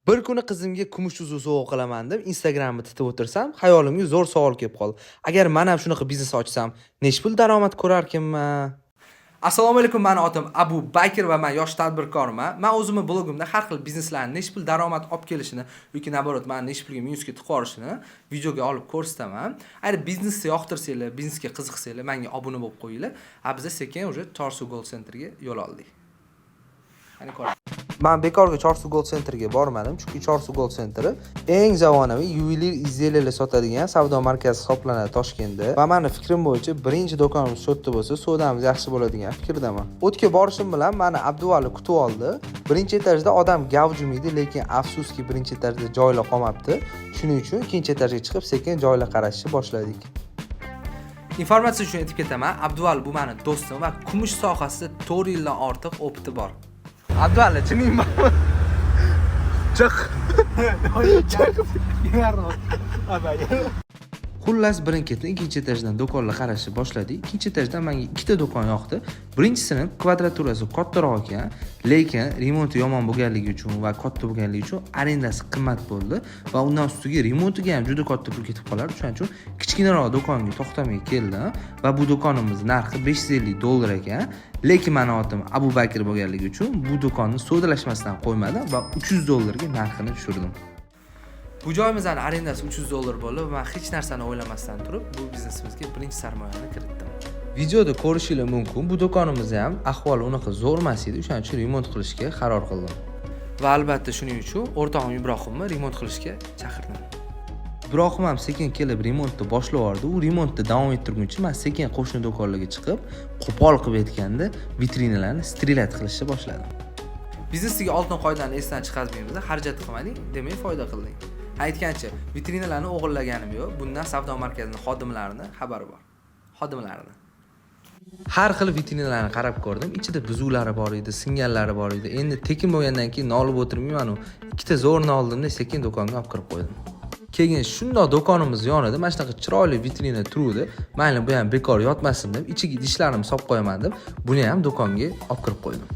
Bir kuni qizimga kumush tuzuv sovg'a qilaman deb Instagramni titib o'tirsam, xayolimga zo'r savol kelib qoldi. Agar men ham shunaqa biznes ochsam, nech pul daromad ko'rarkinman? Assalomu alaykum, meni otim Abu Bakr va men yosh tadbirkorman. Men o'zimning blogimda har xil bizneslarning nech pul daromad olib kelishini yoki naborot meni nech pulga minusga tiqorishini videoga olib ko'rsataman. Agar biznesni yoqtirsanglar, biznesga qiziqsanglar, menga obuna bo'lib qo'yinglar. Biz sekin уже Chorsu Gold Centerga yo'l oldik. Qani ko'ring. Men bekorga Chorsu Gold Centerga bormadim, chunki Chorsu Gold Center eng zamonaviy yuvelir izделияlar sotadigan savdo markazi hisoblanadi Toshkentda. Va meni fikrim bo'yicha birinchi do'konimiz shu yerda bo'lsa, savdomiz yaxshi bo'ladigan fikrdaman. O'tga borishim bilan meni Abduvali kutib oldi. Birinchi etajda odam gavjum edi, lekin afsuski birinchi etajda joylar qolmabdi. Shuning uchun ikkinchi etajga chiqib sekin joylar qarashni boshladik. Informatsiya uchun aytib ketaman, Abduvali bu meni do'stim va kumush sohasida 4 yildan ortiq opiti bor. Abduvali, chiqingmi? Chiq. Xullas, birin-ketin ikkinchi etajdan do'konlar qarashni boshladik. Ikkinchi etajdan menga ikkita do'kon yoqdi. Birinchisini kvadraturasi kattaroq ekan, lekin remonti yomon bo'lganligi uchun va katta bo'lganligi uchun arendasi qimmat bo'ldi va undan ustiga remontiga ham juda katta pul ketib qolar. Shuning uchun kichkinaroq do'konga to'xtamay keldim va bu do'konimiz narxi $550 ekan. Lekin meni otim Abu Bakr bo'lganligi uchun bu do'konni sodalashmasdan qo'ymadim va $300 ga narxini tushirdim. Bu joyimizning arendasi $300 bo'ldi va men hech narsani o'ylamasdan turib bu biznesimizga birinchi sarmoyani kiritdim. Videoda ko'rishingiz mumkin, bu do'konimizni ham ahvoli unaqa zo'r emas edi, shuning uchun remont qilishga qaror qildim. Va albatta shuning uchun o'rtog'im Ibrohimni remont qilishga chaqirdim. Ibrohim ham sekin kelib remontni boshlab yubordi. U remontni davom ettirguncha men sekin qo'shni do'konlarga chiqib, qo'pol qilib aytganda vitrinalarni strilat qilishni boshladim. Biznesdagi oltin qoidani esdan chiqarmaymiz, xarajat qilmading, demak foyda qilding. Aytgancha, vitrinalarni o'g'irlaganim yo'q. Bundan savdo markazining xodimlarining xabari bor. Xodimlarining. Har xil vitrinalarni qarab ko'rdim. Ichida buzuvlari bor edi, singanlari bor edi. Endi tekin bo'lgandan keyin nolib o'tirmayman u. Ikkita zo'rni oldimda sekin do'konga olib kirib qo'ydim. Keyin shundoq do'konimiz yonida mana shunaqa chiroyli vitrina turuvdi. Mayli bu ham bekor yotmasin deb ichiga idishlarimni solib qo'yaman deb buni ham do'konga olib kirib qo'ydim.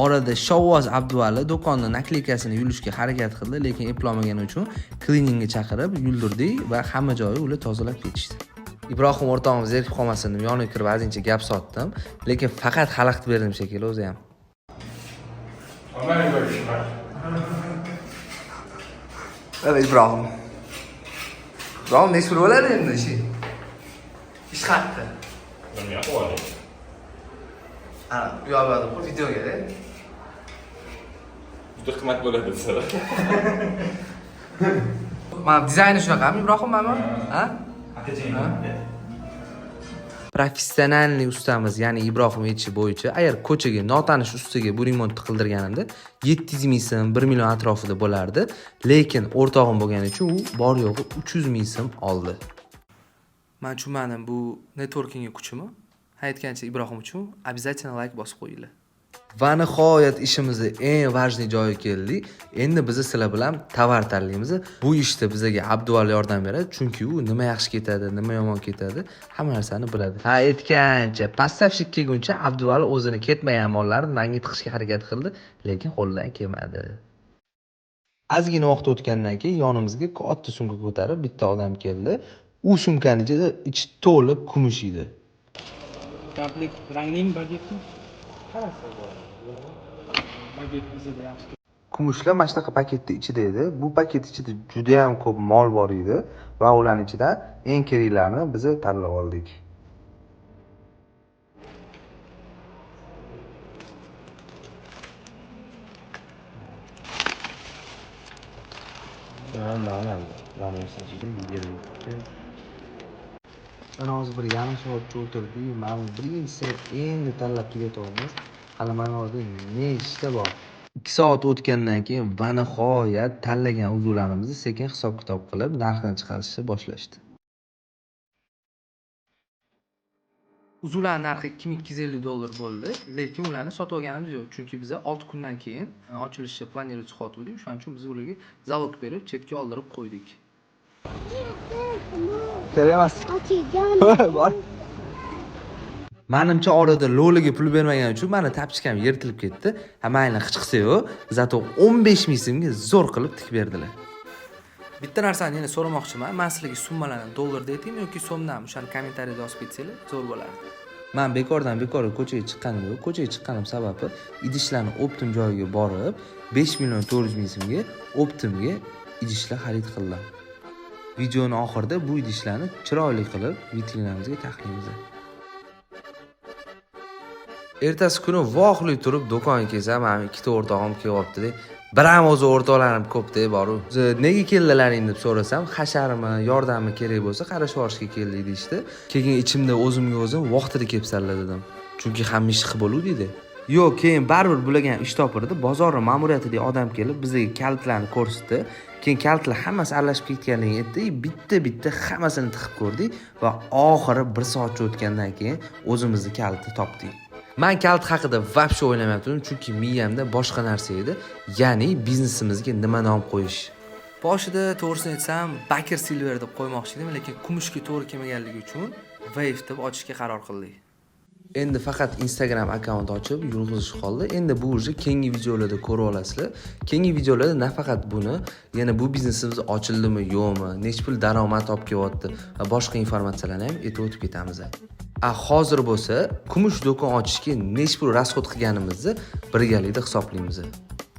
Orada Shovvoz Abduvali do'konning nakleykasini yulishga harakat qildi, lekin eplolmagani uchun kliningga chaqirib yuldirdik va hamma joyi ular tozalab ketishdi. Ibrohim o'rtog'imiz zerikib qolmasin deb yoniga kirib azincha gap sotdim, lekin faqat xalaqit berdim shekilli o'zi ham. Ana Ibrohim. Ibrohim nechta bo'ladi endi ishi? Ish qatdi. Nima qilyapti? Ana, bu yoqda videoga-da. Juda qimmat bo'ladi desizlar. Mana dizayni shunaqami Ibrohim mana? Ha? Professionalniy ustamiz, ya'ni Ibrohim aytishi bo'yicha, agar ko'chaga notanish ustaga bu remontni qildirganimda 700 ming so'm, 1 million atrofida bo'lardi, lekin o'rtog'im bo'lgani uchun u bor yo'g'i 300 ming so'm oldi. Men tushunmadim, bu networkingga kuchimi? Aytgancha Ibrohim uchun обязательно like bosib qo'yinglar. Va nihoyat ishimizning eng важный joyiga keldik. Endi biz sizlar bilan tovar tanlaymiz. Bu ishda bizga Abduvali yordam beradi, chunki u nima yaxshi ketadi, nima yomon ketadi, hamma narsani biladi. Ha, aytgancha, поставщик kelguncha Abduvali o'zini ketmagan mollarni menga tiqishga harakat qildi, lekin qo'lidan kelmadi. Ozgina vaqt o'tgandan keyin yonimizga katta sumka ko'tarib bitta odam keldi. U sumkaning ichida ichi to'lib kumush edi. Komplet ranglimi bagetmi? Qarasa bor. Baget bizda yaxshi. Kumushlar mana shunaqa paketning ichida edi. Bu paket ichida juda ham ko'p mol bor edi va ularning ichidan eng keraklarini biz tanlab oldik. Mana hozir bir yarim soatcha o'tirdik. Mana birinchisi endi tanlab tugatyapmiz. Hali mana hozir nechta bor? 2 soat o'tgandan keyin va nihoyat tanlagan uzuvlarimizni sekin hisob-kitob qilib narxini chiqarishni boshlashdi. Uzuvlar narxi $2250 bo'ldi, lekin ularni sotib olganimiz yo'q, chunki biz 6 kundan keyin ochilishni planировать qildik. Shuning uchun biz ularga zavod berib, chetga oldirib qo'ydik. Kerak emas. Bor. Menimcha orada lo'liga pul bermagan uchun meni tapchikam yirtilib ketdi. Ha mayli hech qilsa-yu, zato 15 ming so'mga zo'r qilib tik berdilar. Bitta narsani yana so'ramoqchiman. Men sizlarga summalarni dollarda aytaymi yoki so'mdan? O'shani kommentariyada yozib ketsanglar zo'r bo'lardi. Men bekorga ko'chaga chiqqanim yo'q. Ko'chaga chiqqanim sababi idishlarni optim joyiga borib 5 million 400 ming so'mga optimga idishlar xarid qildim. Videoning oxirida bu idishlarni chiroyli qilib vitrinamizga taqlaymiz. Ertasi kuni vohli turib do'konga kelsam, men ikkita o'rtog'im kelyapti-da. Biram o'zi o'rtoqlarim ko'p-da boru. Nega keldilaring deb so'rasam, hasharmi, yordammi kerak bo'lsa qarashib olishga keldik deydi. Keyin ichimda o'zimga o'zim vaqtida kelibsanlar dedim. Chunki hamma ish qilib bo'ladi deydi. Yo'q, keyin baribir bularga ish topirdi. Bozorning ma'muriyatidagi odam kelib bizga kalitlarni ko'rsatdi. Keyin kalitlar hammasi aralashib ketganligini aytdi. Bitta hammasini tiqib ko'rdik va oxiri 1 soatcha o'tgandan keyin o'zimizni kalitni topdik. Men kalit haqida vobshe o'ylamayaptim, chunki miyamda boshqa narsa edi, ya'ni biznesimizga nima nom qo'yish. Boshida to'g'risini aytsam, Baker Silver deb qo'ymoqchi edim, lekin kumushga to'g'ri kelmaganligi uchun Wave deb ochishga qaror qildik. Endi faqat Instagram akkaunt ochib yurg'izish qoldi. Endi bu uje keyingi videolarda ko'rib olasizlar. Keyingi videolarda nafaqat buni, yana bu biznesimiz ochildimi, yo'qmi, nechta pul daromad olib kelyapti va boshqa informatsiyalarni ham aytib o'tib ketamiz. Hozir bo'lsa, kumush do'kon ochishga nechta pul rasxod qilganimizni birgalikda hisoblaymiz.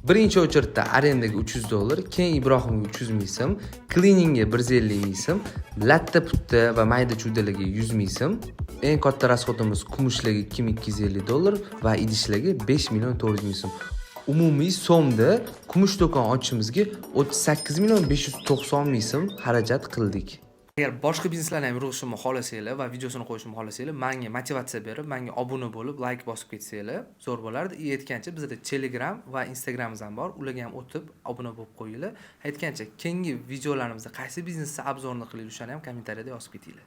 Birinchi o'chirtda arendaga $300, keyin Ibrohimga 300 ming so'm, cleaningga 150 ming so'm, latta putta va mayda chudalarga 100 ming so'm, eng katta rasxodimiz kumushlarga $2250 va idishlarga 5 million 400 ming so'm. Umumiy so'mda kumush do'kon ochishimizga 38 million 590 ming so'm xarajat qildik. Agar boshqa bizneslarni ham yurg'izishimni xohlasanglar va videosini qo'yishimni xohlasanglar, menga motivatsiya berib, menga obuna bo'lib, like bosib ketsanglar, zo'r bo'lardi. Aytgancha bizda Telegram va Instagramimiz ham bor. Ularga ham o'tib obuna bo'lib qo'yinglar. Aytgancha, keyingi videolarimizda qaysi biznesni obzorni qilaylik, o'shani ham kommentariyada yozib ketinglar.